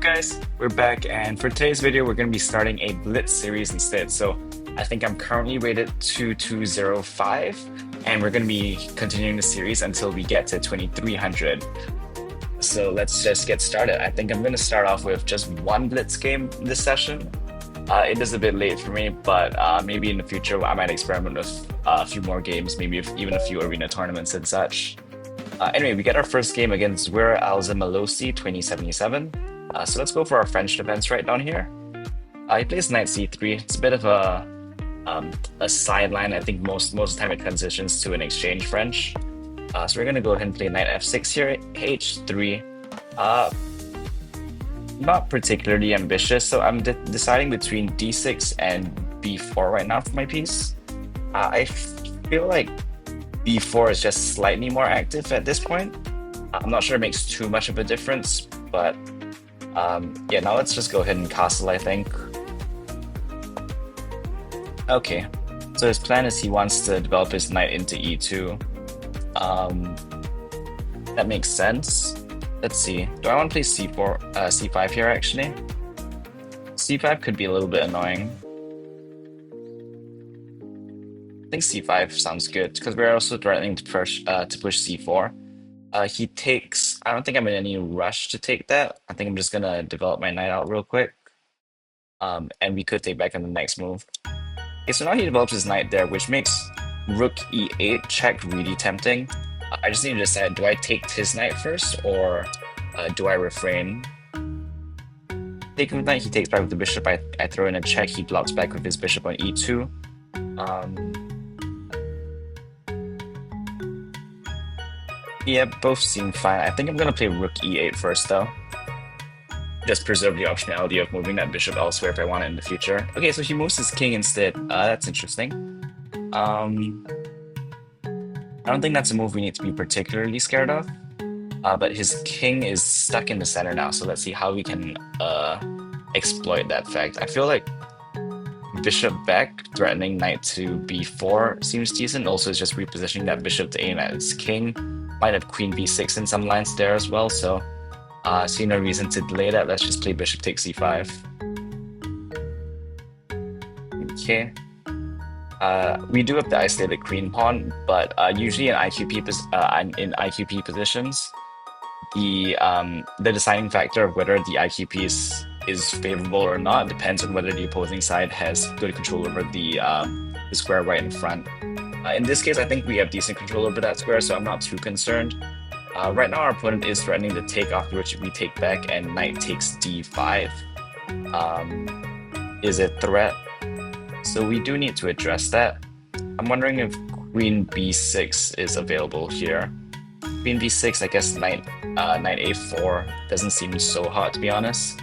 Guys? We're back, and for today's video, we're going to be starting a Blitz series instead. So I think I'm currently rated 2205, and we're going to be continuing the series until we get to 2300. So let's just get started. I think I'm going to start off with just one Blitz game this session. It is a bit late for me, but maybe in the future I might experiment with a few more games, maybe even a few arena tournaments and such. Anyway, we get our first game against Weir Alzamalosi 2077. So let's go for our French defense right down here. He plays knight c3. It's a bit of a sideline. I think most of the time it transitions to an exchange French. So we're gonna go ahead and play knight f6 here, h3. Not particularly ambitious, so I'm deciding between d6 and b4 right now for my piece. I feel like b4 is just slightly more active at this point. I'm not sure it makes too much of a difference, but yeah, now let's just go ahead and castle, I think. Okay, so his plan is he wants to develop his knight into e2. That makes sense. Let's see. Do I want to play c4, c5 here actually? c5 could be a little bit annoying. I think c5 sounds good because we're also threatening to push c4. He takes. I don't think I'm in any rush to take that. I think I'm just gonna develop my knight out real quick. And we could take back on the next move. Okay, so now he develops his knight there, which makes rook e8 check really tempting. I just need to decide: do I take his knight first, or do I refrain? Taking the knight, he takes back with the bishop. I throw in a check. He blocks back with his bishop on e2. Yeah, both seem fine. I think I'm gonna play rook e8 first, though. Just preserve the optionality of moving that bishop elsewhere if I want it in the future. Okay, so he moves his king instead. That's interesting. I don't think that's a move we need to be particularly scared of. But his king is stuck in the center now, so let's see how we can exploit that fact. I feel like bishop back, threatening knight to b4 seems decent. Also, it's just repositioning that bishop to aim at his king. Might have queen b6 in some lines there as well, so see no reason to delay that. Let's just play bishop takes c5. Okay. We do have the isolated queen pawn, but usually in IQP positions, the deciding factor of whether the IQP is favorable or not depends on whether the opposing side has good control over the square right in front. In this case, I think we have decent control over that square, so I'm not too concerned. Right now, our opponent is threatening to take, after which we take back, and knight takes d5 is a threat. So we do need to address that. I'm wondering if queen b6 is available here. Queen b6, I guess knight a4 doesn't seem so hot, to be honest.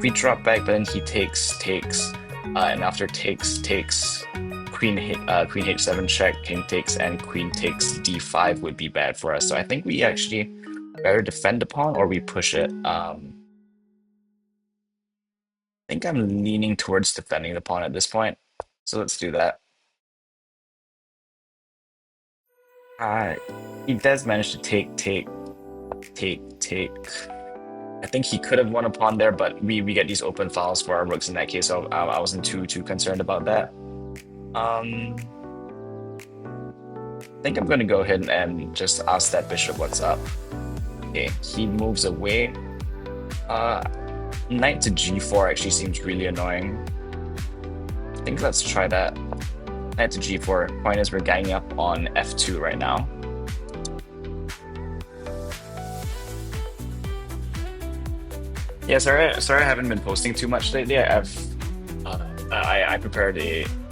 We drop back, but then he takes, and after takes, queen h7 check, king takes, and queen takes d5 would be bad for us. So I think we actually better defend the pawn, or we push it. I think I'm leaning towards defending the pawn at this point, so let's do that. He does manage to take. I think he could have won a pawn there, but we get these open files for our rooks in that case, so I wasn't too concerned about that. I think I'm gonna go ahead and just ask that bishop what's up. Okay, he moves away. Knight to g4 actually seems really annoying. I think let's try that. Knight to g4. Point is we're ganging up on f2 right now. Yeah, sorry I haven't been posting too much lately. I prepared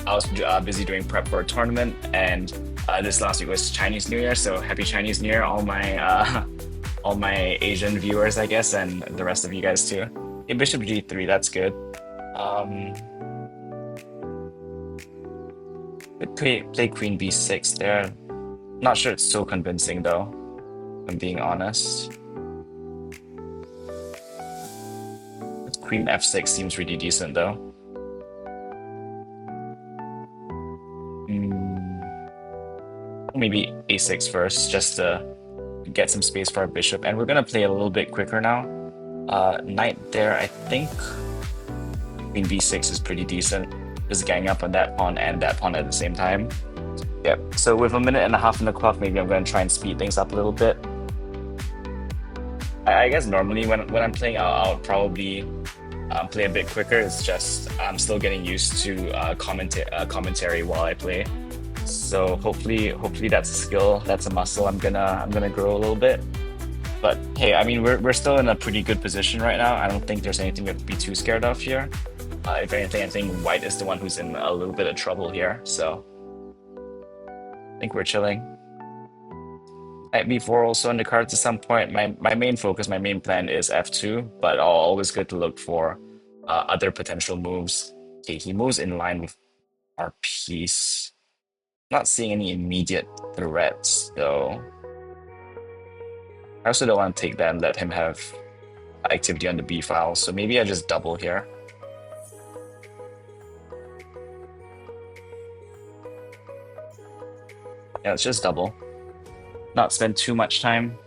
I was busy doing prep for a tournament, and this last week was Chinese New Year, so happy Chinese New Year, all my Asian viewers, I guess, and the rest of you guys too. Okay, bishop g3, that's good. Could play queen b6 there. Not sure it's so convincing though, if I'm being honest. Queen f6 seems really decent though. Maybe a6 first, just to get some space for our bishop. And we're gonna play a little bit quicker now. Knight there, I think queen b6 is pretty decent. Just gang up on that pawn and that pawn at the same time. Yep. So with a minute and a half on the clock, maybe I'm going to try and speed things up a little bit. I guess normally when I'm playing, I'll probably play a bit quicker. It's just I'm still getting used to commentary while I play. So hopefully that's a skill, that's a muscle I'm gonna grow a little bit. But hey, I mean we're still in a pretty good position right now. I don't think there's anything we have to be too scared of here. If anything, I think White is the one who's in a little bit of trouble here. So I think we're chilling. Knight b4 also on the cards at some point. My main focus, my main plan is f2, but always good to look for other potential moves. Okay, he moves in line with our piece. Not seeing any immediate threats though. I also don't want to take that and let him have activity on the B file, so maybe I just double here. Yeah, let's just double. Not spend too much time.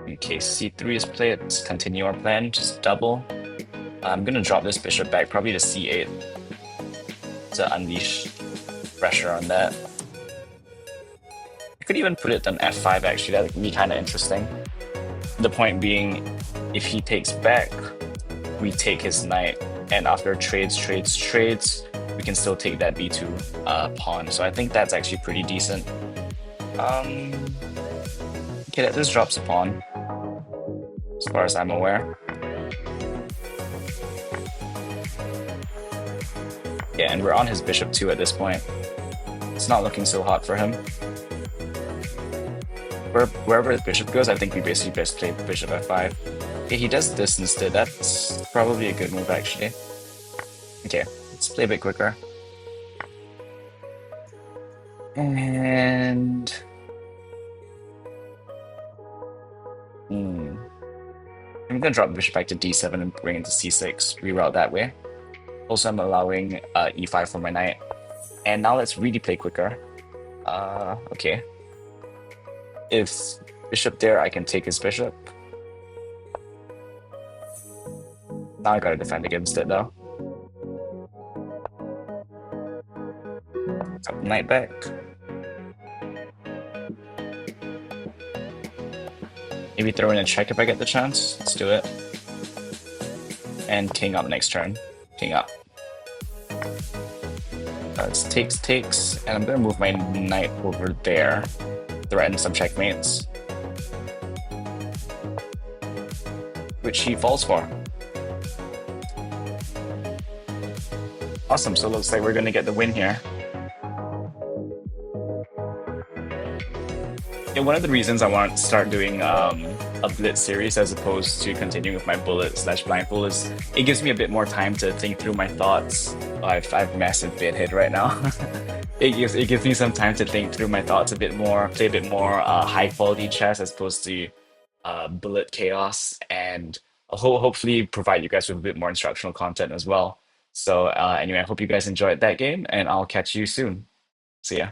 Okay, c3 is played. Let's continue our plan. Just double. I'm gonna drop this bishop back, probably to c8 to unleash pressure on that. I could even put it on f5 actually, that would be kind of interesting. The point being, if he takes back, we take his knight, and after trades, we can still take that b2 pawn. So I think that's actually pretty decent. Okay, that just drops a pawn, as far as I'm aware. Yeah, and we're on his bishop too at this point. It's not looking so hot for him. Wherever his bishop goes, I think we basically best play bishop f5. Okay, he does this instead. That's probably a good move, actually. Okay, let's play a bit quicker. And... I'm gonna drop bishop back to d7 and bring it to c6, reroute that way. Also, I'm allowing e5 for my knight. And now let's really play quicker. Okay. If bishop there, I can take his bishop. Now I gotta defend against it though. Up knight back. Maybe throw in a check if I get the chance. Let's do it. And king up next turn. King up. It's takes, and I'm gonna move my knight over there. Threaten some checkmates. Which he falls for. Awesome, so it looks like we're gonna get the win here. Yeah, one of the reasons I want to start doing a Blitz series as opposed to continuing with my bullet/blindfold is it gives me a bit more time to think through my thoughts. Oh, I've massive bit hit right now. it gives me some time to think through my thoughts a bit more, play a bit more high quality chess as opposed to bullet chaos, and hopefully provide you guys with a bit more instructional content as well. So anyway, I hope you guys enjoyed that game, and I'll catch you soon. See ya.